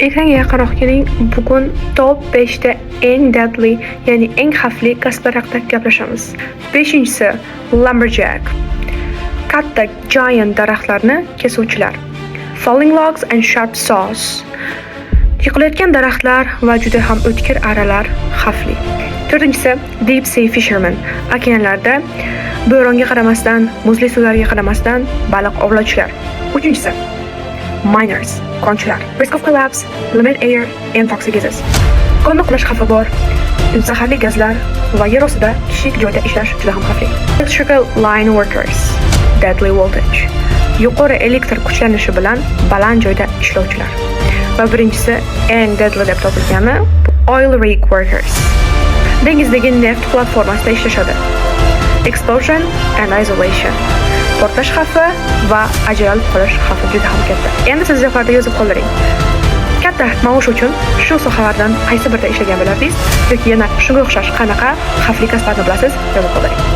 Ekranga yaqinroq keling. Bugun top 5 ta eng deadly, ya'ni eng xavfli gazlar haqida gaplashamiz. 5-si lumberjack. Katta giant daraxtlarni kesuvchilar. Falling logs and sharp saws. Yiqilayotgan daraxtlar va juda ham o'tkir aralar xavfli. 4-si deep sea fishermen. Okeanlarda bo'ronga qaramasdan, muzli suvlarga qaramasdan baliq ovlovchilar. 3-si miners, konchilar. Risk of collapse, limited air and toxic gases. Qonni qulash xavfi bor. Zaharli gazlar va yer ostida kichik joyda ishlash juda ham xavfli. Electrical line workers, deadly voltage. Yuqori elektr kuchlanishi bilan baland joyda ishlovchilar. Va birinchisi eng deadly deb topilgani oil rig workers. Dengizdagi neft platformasida ishlashadi. Explosion and isolation. Portlash xavfi va ajralib qolish xavfi juda ham katta. Endi siz izohlarda yozib qoldiring. Katta maosh uchun shu sohalardan qaysi birida ishlagan bo'lardingiz yoki yana shunga o'xshash qanaqa xavfli kasblarni bilasiz? Yozib qoldiring.